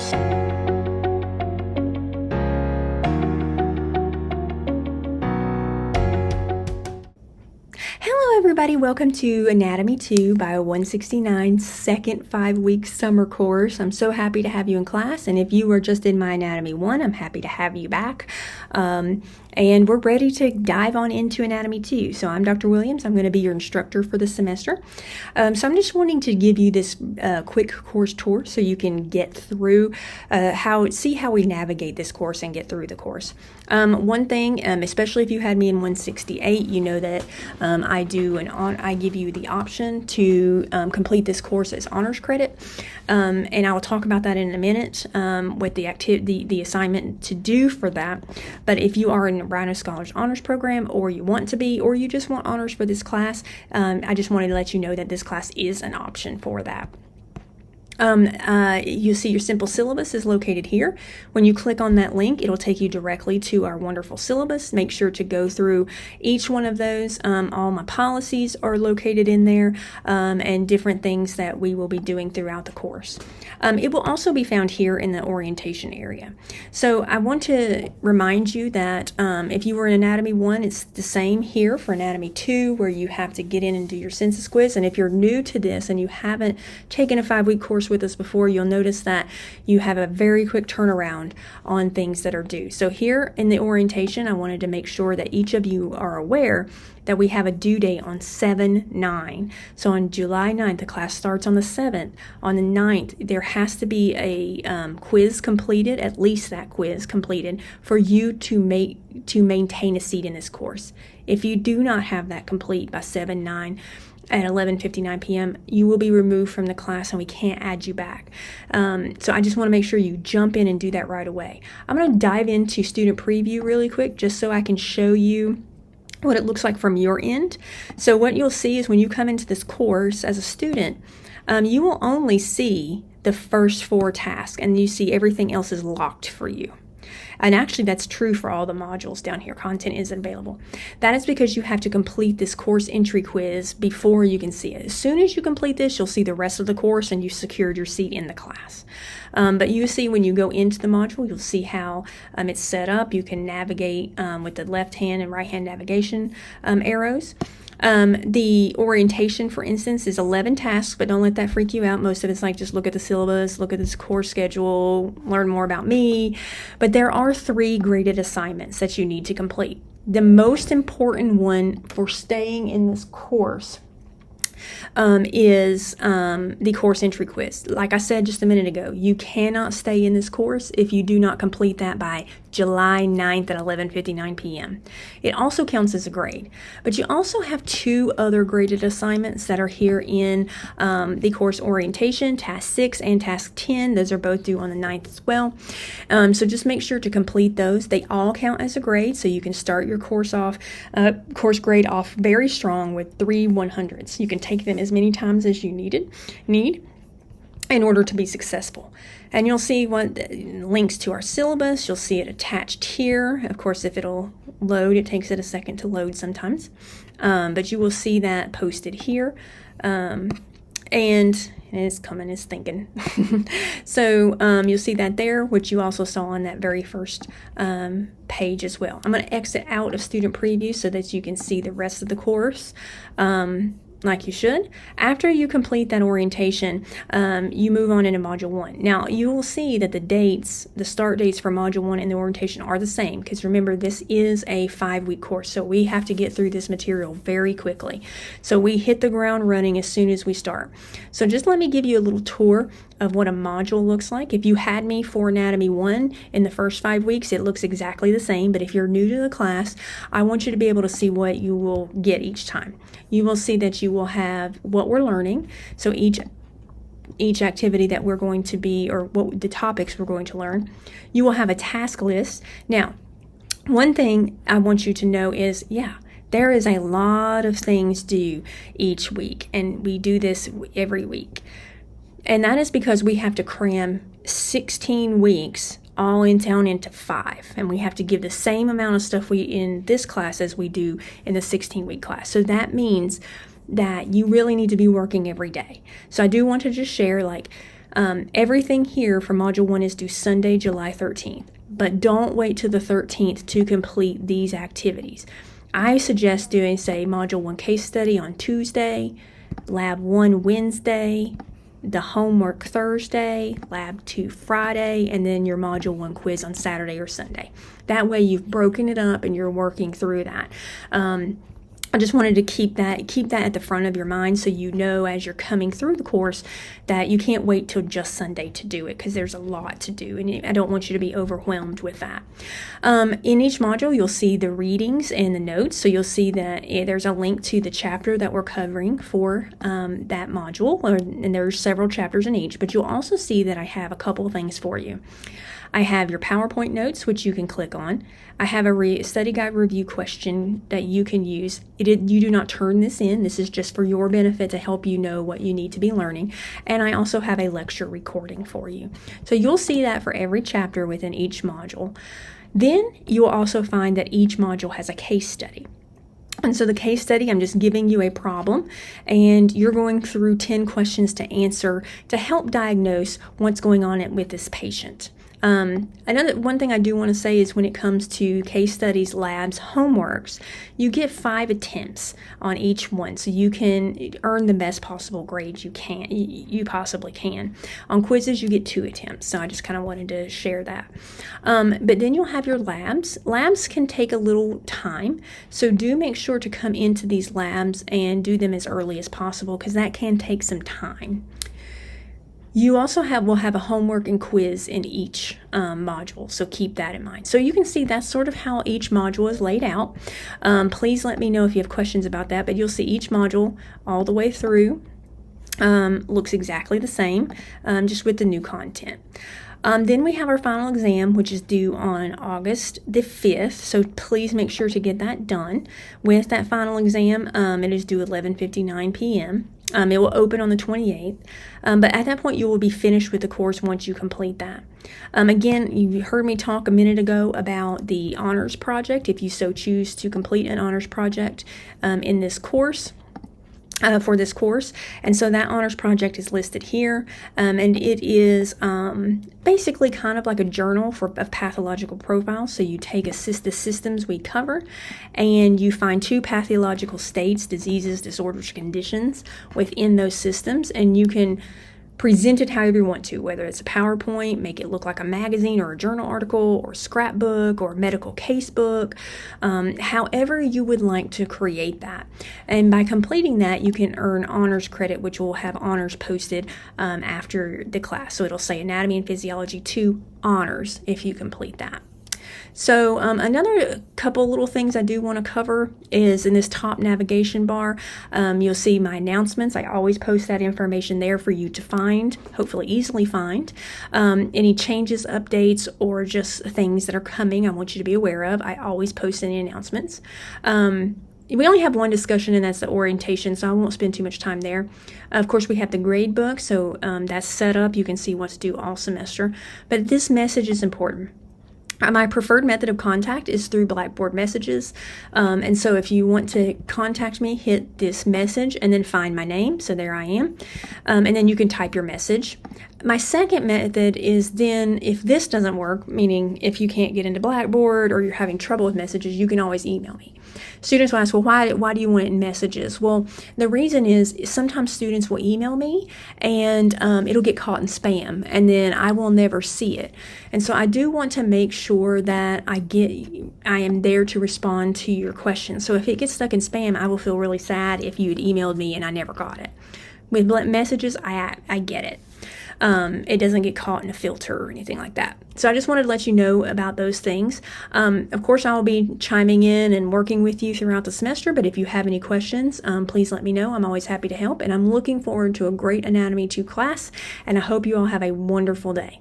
Hello everybody, welcome to Anatomy 2 BIO-169 second 5-week summer course. I'm so happy to have you in class, and if you were just in my Anatomy 1, I'm happy to have you back. And we're ready to dive on into Anatomy 2. So I'm Dr. Williams. I'm going to be your instructor for the semester. So I'm just wanting to give you this quick course tour so you can get through see how we navigate this course and get through the course. One thing, especially if you had me in 168, you know that I give you the option to complete this course as honors credit, and I will talk about that in a minute with the assignment to do for that. But if you are in Rhino Scholars Honors Program, or you want to be, or you just want honors for this class, I just wanted to let you know that this class is an option for that. You'll see your simple syllabus is located here. When you click on that link, it'll take you directly to our wonderful syllabus. Make sure to go through each one of those. All my policies are located in there, and different things that we will be doing throughout the course. It will also be found here in the orientation area. So I want to remind you that if you were in Anatomy 1, it's the same here for Anatomy 2, where you have to get in and do your census quiz. And if you're new to this and you haven't taken a 5-week course with us before, you'll notice that you have a very quick turnaround on things that are due. So here in the orientation, I wanted to make sure that each of you are aware that we have a due date on 7/9. So on July 9th, the class starts on the 7th. On the 9th, there has to be a quiz completed, at least that quiz completed, for you to maintain a seat in this course. If you do not have that complete by 7/9, at 11:59 p.m., you will be removed from the class and we can't add you back. So I just want to make sure you jump in and do that right away. I'm going to dive into student preview really quick just so I can show you what it looks like from your end. So what you'll see is when you come into this course as a student, you will only see the first 4 tasks, and you see everything else is locked for you. And actually that's true for all the modules down here. Content is available. That is because you have to complete this course entry quiz before you can see it. As soon as you complete this, you'll see the rest of the course and you secured your seat in the class. But you see when you go into the module, you'll see how it's set up. You can navigate with the left hand and right hand navigation arrows. The orientation, for instance, is 11 tasks, but don't let that freak you out. Most of it's like just look at the syllabus, look at this course schedule, learn more about me. But there are 3 graded assignments that you need to complete. The most important one for staying in this course is the course entry quiz. Like I said just a minute ago, you cannot stay in this course if you do not complete that by July 9th at 11:59 p.m. It also counts as a grade, but you also have 2 other graded assignments that are here in the course orientation, task 6 and task 10. Those are both due on the 9th as well. So just make sure to complete those. They all count as a grade, so you can start your course course grade off very strong with 3 100s. You can take them as many times as you need in order to be successful. And you'll see what links to our syllabus. You'll see it attached here. Of course, if it'll load, it takes it a second to load sometimes. But you will see that posted here. And it's coming, it's thinking. So you'll see that there, which you also saw on that very first page as well. I'm going to exit out of student preview so that you can see the rest of the course. Like you should. After you complete that orientation, you move on into Module 1. Now, you will see that the start dates for Module 1 and the orientation are the same, because remember, this is a 5-week course, so we have to get through this material very quickly. So we hit the ground running as soon as we start. So just let me give you a little tour of what a module looks like. If you had me for Anatomy 1 in the first 5 weeks, it looks exactly the same, but if you're new to the class, I want you to be able to see what you will get each time. You will see that you will have what we're learning, so each activity that we're going to be, or what the topics we're going to learn. You will have a task list. Now, one thing I want you to know is, there is a lot of things due each week, and we do this every week. And that is because we have to cram 16 weeks all down into 5, and we have to give the same amount of stuff in this class as we do in the 16-week class. So that means that you really need to be working every day. So I do want to just share, Everything here for Module 1 is due Sunday, July 13th. But don't wait till the 13th to complete these activities. I suggest doing, say, Module 1 case study on Tuesday, Lab 1 Wednesday, the homework Thursday, Lab 2 Friday, and then your Module 1 quiz on Saturday or Sunday. That way you've broken it up and you're working through that. I just wanted to keep that at the front of your mind so you know as you're coming through the course that you can't wait till just Sunday to do it, because there's a lot to do and I don't want you to be overwhelmed with that. In each module you'll see the readings and the notes, so you'll see that there's a link to the chapter that we're covering for that module, and there's several chapters in each, but you'll also see that I have a couple of things for you. I have your PowerPoint notes, which you can click on. I have a study guide review question that you can use. You do not turn this in. This is just for your benefit to help you know what you need to be learning. And I also have a lecture recording for you. So you'll see that for every chapter within each module. Then you'll also find that each module has a case study. And so the case study, I'm just giving you a problem, and you're going through 10 questions to answer to help diagnose what's going on with this patient. Another one thing I do want to say is when it comes to case studies, labs, homeworks, you get 5 attempts on each one, so you can earn the best possible grades you possibly can. On quizzes, you get 2 attempts, so I just kind of wanted to share that. But then you'll have your labs. Labs can take a little time, so do make sure to come into these labs and do them as early as possible, because that can take some time. You also will have a homework and quiz in each module, so keep that in mind. So you can see that's sort of how each module is laid out. Please let me know if you have questions about that, but you'll see each module all the way through looks exactly the same, just with the new content. Then we have our final exam, which is due on August the 5th, so please make sure to get that done. With that final exam, it is due 11:59 p.m. It will open on the 28th, but at that point you will be finished with the course once you complete that. Again, you heard me talk a minute ago about the honors project, if you so choose to complete an honors project in this course. For this course, and so that honors project is listed here, and it is basically kind of like a journal of pathological profiles. So you take the systems we cover, and you find 2 pathological states, diseases, disorders, conditions within those systems, and you can present it however you want to, whether it's a PowerPoint, make it look like a magazine or a journal article or scrapbook or medical casebook, however you would like to create that. And by completing that, you can earn honors credit, which will have honors posted after the class. So it'll say Anatomy and Physiology 2 honors if you complete that. So another couple little things I do want to cover is in this top navigation bar, you'll see my announcements. I always post that information there for you to find, hopefully easily find. Any changes, updates, or just things that are coming I want you to be aware of, I always post any announcements. We only have one discussion, and that's the orientation, so I won't spend too much time there. Of course, we have the grade book, so that's set up. You can see what's due all semester. But this message is important. My preferred method of contact is through Blackboard messages, and so if you want to contact me, hit this message and then find my name, so there I am, and then you can type your message. My second method is then, if this doesn't work, meaning if you can't get into Blackboard or you're having trouble with messages, you can always email me. Students will ask, well, why do you want it in messages? Well, the reason is sometimes students will email me and it'll get caught in spam, and then I will never see it. And so I do want to make sure that I am there to respond to your questions. So if it gets stuck in spam, I will feel really sad if you had emailed me and I never got it. With messages, I get it. It doesn't get caught in a filter or anything like that. So I just wanted to let you know about those things. Of course, I will be chiming in and working with you throughout the semester, but if you have any questions, please let me know. I'm always happy to help, and I'm looking forward to a great Anatomy 2 class, and I hope you all have a wonderful day.